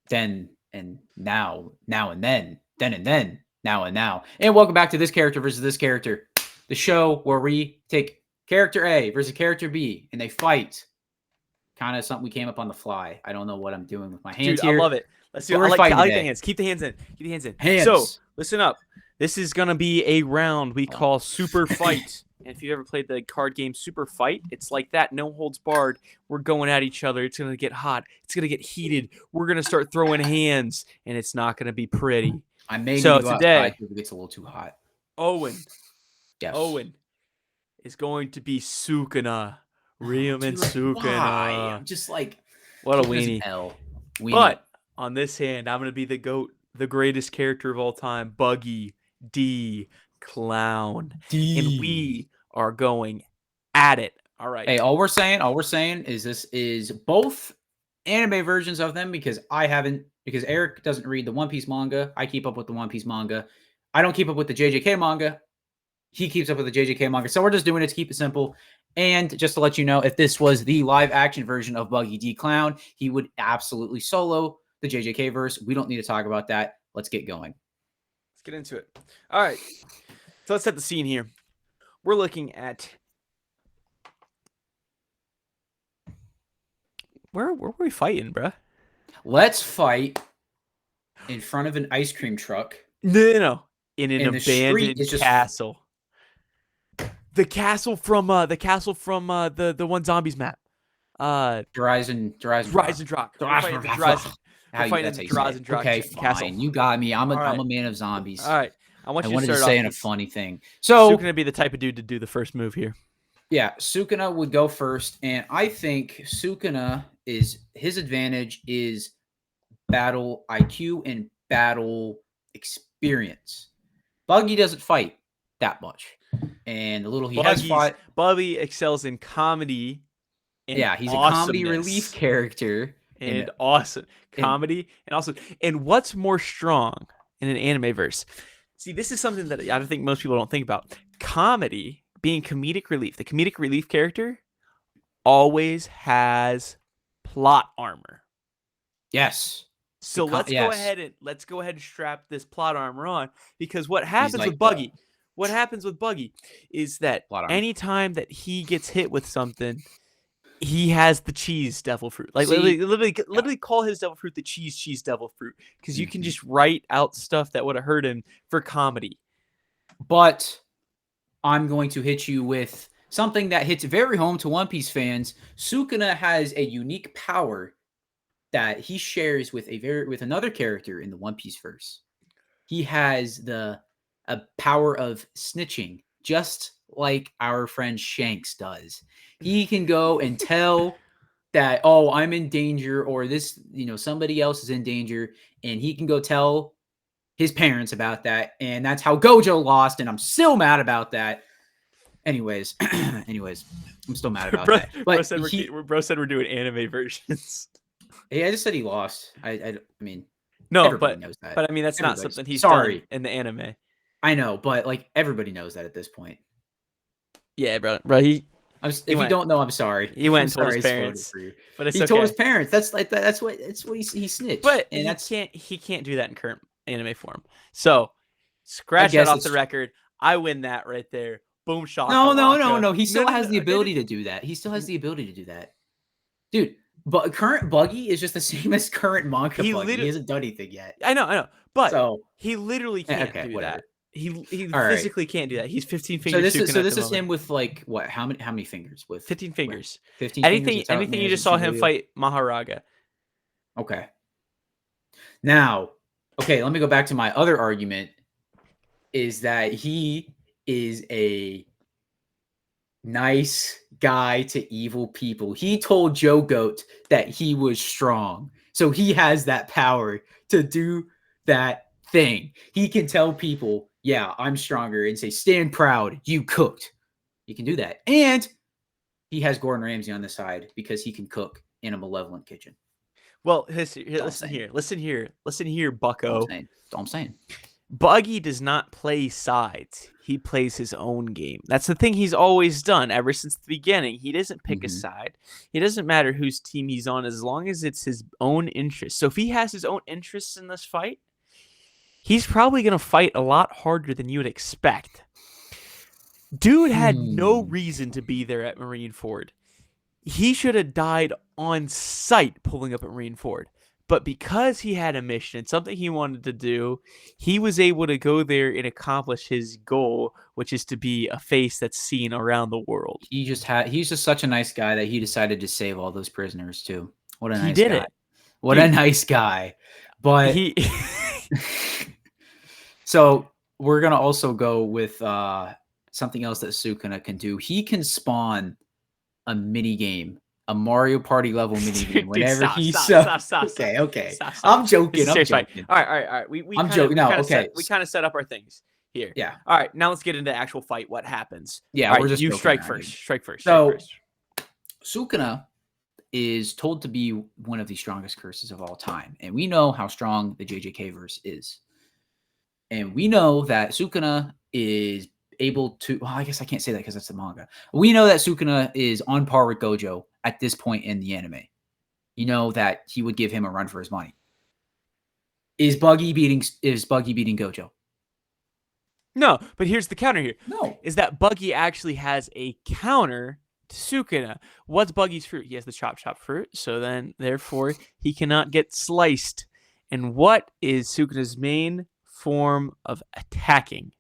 then and now, now and then and then, now and now. And welcome back to This Character versus This Character, the show where we take character A versus character B and they fight. Kind of something we came up on the fly. I don't know what I'm doing with my hands Dude, here. I love it. Let's do it. I like the hands. Keep the hands in. Keep the hands in. Hands. So, listen up. This is going to be a round we call Super Fight. And if you've ever played the card game Super Fight, it's like that. No holds barred. We're going at each other. It's going to get hot. It's going to get heated. We're going to start throwing hands, and it's not going to be pretty. I may need to go outside if it gets a little too hot. Owen is going to be Sukuna. Ryuman Sukuna. Why? I'm just like, what a weenie. But on this hand, I'm going to be the GOAT, the greatest character of all time, Buggy D. Clown. And we are going at it. All right. Hey, all we're saying is this is both anime versions of them because Eric doesn't read the One Piece manga. I keep up with the One Piece manga. I don't keep up with the JJK manga. He keeps up with the JJK manga. So we're just doing it to keep it simple. And just to let you know, if this was the live action version of Buggy D Clown, he would absolutely solo the JJK verse. We don't need to talk about that. Let's get going. Let's get into it. All right. So let's set the scene here. We're looking at where were we fighting, bruh? Let's fight in front of an ice cream truck. No. In an abandoned castle. The castle from the one zombies map. Horizon Rock. Okay, fine. Castle. You got me. I'm a man of zombies. All right. I wanted to say a funny thing. So Sukuna be the type of dude to do the first move here. Yeah, Sukuna would go first, and I think Sukuna his advantage is battle IQ and battle experience. Buggy doesn't fight that much. And the little he has fought. Buggy excels in comedy. Yeah, he's a comedy relief character. And awesome. Comedy and also. And what's more strong in an anime verse? See, this is something that I don't think most people don't think about. Comedy being comedic relief. The comedic relief character always has plot armor. Yes. So let's go ahead and strap this plot armor on, because what happens with Buggy? What happens with Buggy is that anytime that he gets hit with something, he has the cheese devil fruit. Like literally call his devil fruit the cheese devil fruit, because you can just write out stuff that would have hurt him for comedy. But I'm going to hit you with something that hits very home to One Piece fans. Sukuna has a unique power that he shares with another character in the One Piece verse. He has a power of snitching, just like our friend Shanks does. He can go and tell that, oh, I'm in danger, or this, somebody else is in danger, and he can go tell his parents about that, and that's how Gojo lost, and I'm still mad about that. Anyways, I'm still mad about that. But bro said we're doing anime versions. Hey, I just said he lost. I mean, no, everybody knows that. But I mean, that's not something he's done in the anime. I know, but like everybody knows that at this point. Yeah, bro. If you don't know, I'm sorry. He went and told his parents, but he told his parents. That's what he snitched. But he can't do that in current anime form. So scratch that off the record. I win that right there. Boom shot. No. He still has the ability to do that. He still has the ability to do that, dude. But current Buggy is just the same as current manga Buggy. He hasn't done anything yet. I know. But he literally can't do that. He physically can't do that. He's 15 fingers. So this is him with like what? How many fingers? With 15 fingers. 15. Anything you just saw him fight Maharaga. Okay. Now, let me go back to my other argument. Is that he is a nice guy to evil people. He told Joe Goat that he was strong. So he has that power to do that thing. He can tell people, yeah, I'm stronger, and say, stand proud, you cooked. He can do that. And he has Gordon Ramsay on the side because he can cook in a malevolent kitchen. Well, listen here, bucko. That's all I'm saying. Buggy does not play sides. he plays his own game. That's the thing he's always done ever since the beginning. He doesn't pick a side. It doesn't matter whose team he's on as long as it's his own interest. So if he has his own interests in this fight, he's probably going to fight a lot harder than you would expect. Dude had no reason to be there at Marineford. He should have died on sight pulling up at Marineford. But because he had a mission, something he wanted to do, he was able to go there and accomplish his goal, which is to be a face that's seen around the world. He's just such a nice guy that he decided to save all those prisoners too. What a nice guy. It. What a nice guy. But so we're going to also go with something else that Sukuna can do. He can spawn a mini game. A Mario Party level mini game whenever stop. Okay. I'm joking. All right. I'm joking. No, okay. We kind of set up our things here. Yeah. All right. Now let's get into the actual fight. What happens? Yeah. All right, you strike first. Strike first. So Sukuna is told to be one of the strongest curses of all time, and we know how strong the JJK verse is, and we know that Sukuna is able to, well, I guess I can't say that because that's the manga. We know that Sukuna is on par with Gojo at this point in the anime. You know that he would give him a run for his money. Is Buggy beating Gojo? No, but here's the counter here. No. Is that Buggy actually has a counter to Sukuna. What's Buggy's fruit? He has the chop fruit, so then therefore he cannot get sliced. And what is Sukuna's main form of attacking?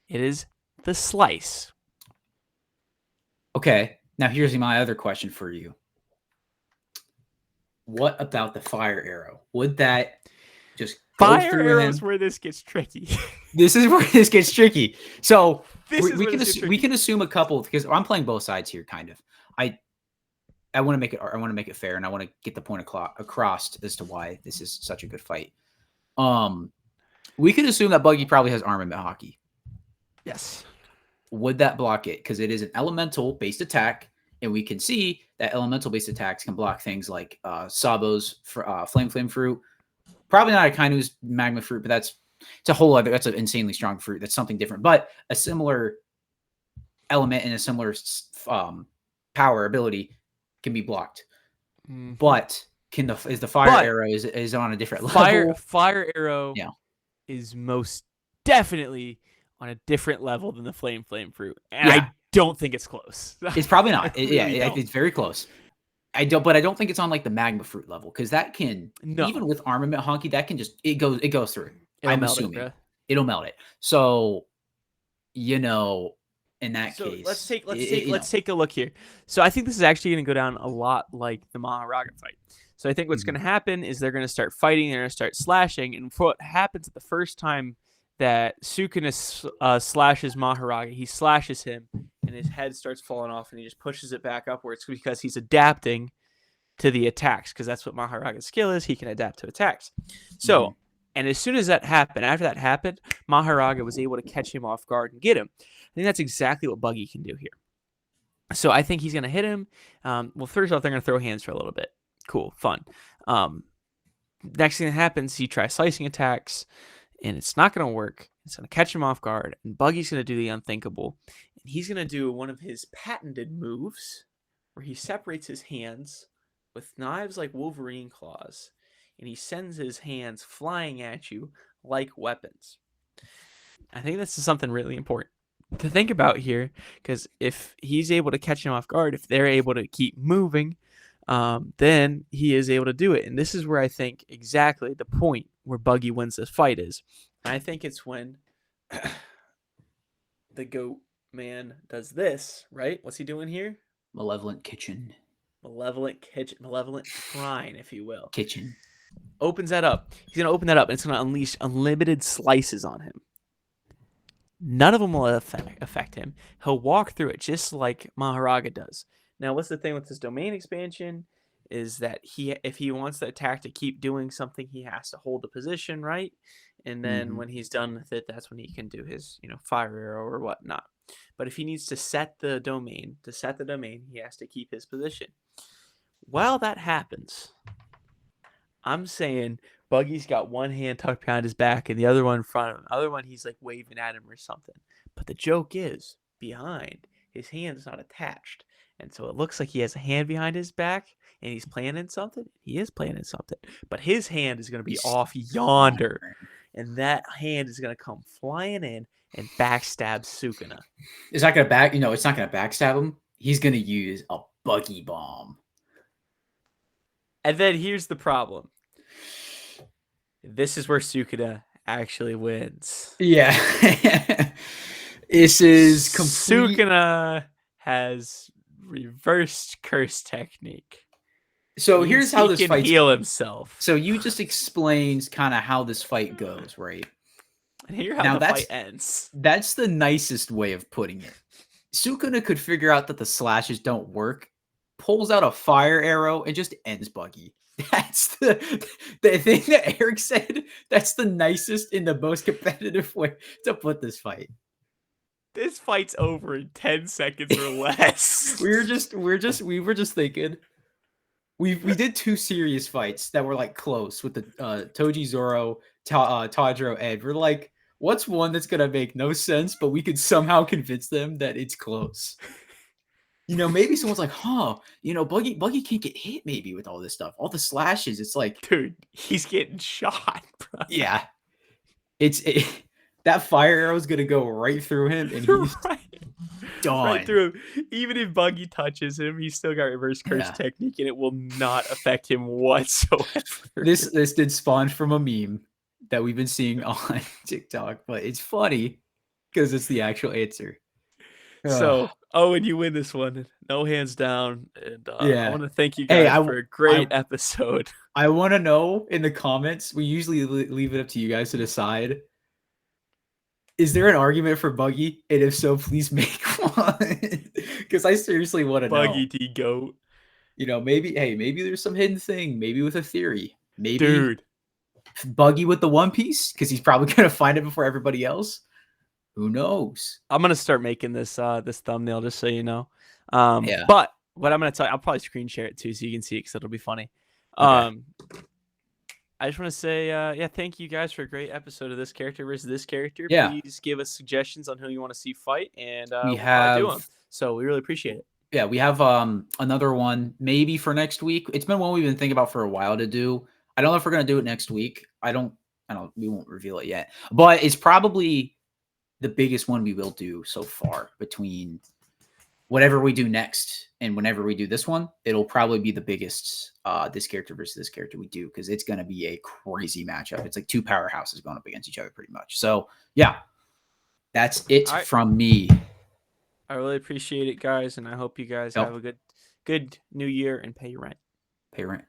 It is the slice. Okay, now here's my other question for you. What about the fire arrow? Would that just go fire through arrow him? Is where this gets tricky. This is where this gets tricky. So we can assume a couple, because I'm playing both sides here, kind of. I want to make it fair, and I want to get the point across as to why this is such a good fight. We could assume that Buggy probably has armament hockey. Yes. Would that block it? Because it is an elemental-based attack, and we can see that elemental-based attacks can block things like Sabo's flame fruit. Probably not Akainu's magma fruit, but that's an insanely strong fruit. That's something different, but a similar element and a similar power ability can be blocked. Mm-hmm. But is the fire arrow is on a different level? Fire arrow is most definitely on a different level than the flame fruit, and I don't think it's close. It's probably not. It's very close. I don't think it's on like the magma fruit level, because that can even with armament honky, that can just it goes through. I'm assuming it'll melt it. So, in that case, let's take a look here. So I think this is actually going to go down a lot like the Maharaga fight. So I think what's going to happen is they're going to start fighting, they're going to start slashing, and for what happens the first time that Sukuna slashes Maharaga, he slashes him, and his head starts falling off, and he just pushes it back upwards because he's adapting to the attacks, because that's what Maharaga's skill is. He can adapt to attacks. So, and as soon as that happened, after that happened, Maharaga was able to catch him off guard and get him. I think that's exactly what Buggy can do here. So I think he's going to hit him. Well, first off, they're going to throw hands for a little bit. Cool, fun. Next thing that happens, he tries slicing attacks, and it's not going to work. It's going to catch him off guard, and Buggy's going to do the unthinkable. And he's going to do one of his patented moves where he separates his hands with knives like Wolverine claws, and he sends his hands flying at you like weapons. I think this is something really important to think about here, because if he's able to catch him off guard, if they're able to keep moving, then he is able to do it. And this is where I think exactly the point where Buggy wins this fight is. I think it's when the goat man does this, right? What's he doing here? Malevolent kitchen. Malevolent shrine, if you will. Kitchen. Opens that up. He's going to open that up, and it's going to unleash unlimited slices on him. None of them will affect him. He'll walk through it just like Maharaga does. Now, what's the thing with this domain expansion is that if he wants the attack to keep doing something, he has to hold the position, right? And then when he's done with it, that's when he can do his, fire arrow or whatnot. But if he needs to set the domain, he has to keep his position. While that happens, I'm saying Buggy's got one hand tucked behind his back and the other one in front of him. The other one, he's like waving at him or something. But the joke is, behind, his hand is not attached. And so it looks like he has a hand behind his back and he's planning something. He is planning something. But his hand is going to be off yonder. And that hand is going to come flying in and backstab Sukuna. It's not going to it's not going to backstab him. He's going to use a Buggy bomb. And then here's the problem. This is where Sukuna actually wins. Yeah. This is complete. Sukuna has reversed curse technique. So here's how this fight heal himself. So you just explains kind of how this fight goes, right? And here how the fight ends. That's the nicest way of putting it. Sukuna could figure out that the slashes don't work, pulls out a fire arrow, and just ends Buggy. That's the thing that Eric said. That's the nicest and the most competitive way to put this fight. This fight's over in 10 seconds or less. we were just thinking. We did 2 serious fights that were like close with the Toji Zoro, Tajiro Ed. We're like, what's one that's gonna make no sense, but we could somehow convince them that it's close. Maybe someone's like, Buggy can't get hit maybe with all this stuff. All the slashes. It's like, dude, he's getting shot, bro. Yeah. That fire arrow is gonna go right through him, and he's done. Right through him. Even if Buggy touches him, he's still got reverse curse technique, and it will not affect him whatsoever. This did spawn from a meme that we've been seeing on TikTok, but it's funny because it's the actual answer. So, Owen, you win this one. No hands down. And I want to thank you guys for a great episode. I want to know in the comments, we usually leave it up to you guys to decide. Is there an argument for Buggy? And if so, please make one. Because I seriously want to know. Buggy D GOAT. Maybe there's some hidden thing. Maybe with a theory. Maybe dude, Buggy with the One Piece, because he's probably going to find it before everybody else. Who knows? I'm gonna start making this this thumbnail just so you know. But what I'm gonna tell you, I'll probably screen share it too so you can see it because it'll be funny. Okay. I just want to say, thank you guys for a great episode of This Character versus This Character. Yeah. Please give us suggestions on who you want to see fight, and we have do them. So we really appreciate it. Yeah, we have another one maybe for next week. It's been one we've been thinking about for a while to do. I don't know if we're gonna do it next week. We won't reveal it yet, but it's probably the biggest one we will do so far. Between whatever we do next and whenever we do this one, it'll probably be the biggest This Character versus This Character we do, because it's going to be a crazy matchup. It's like 2 powerhouses going up against each other pretty much. So yeah, that's it from me. I really appreciate it, guys, and I hope you guys have a good new year and pay your rent. Pay rent.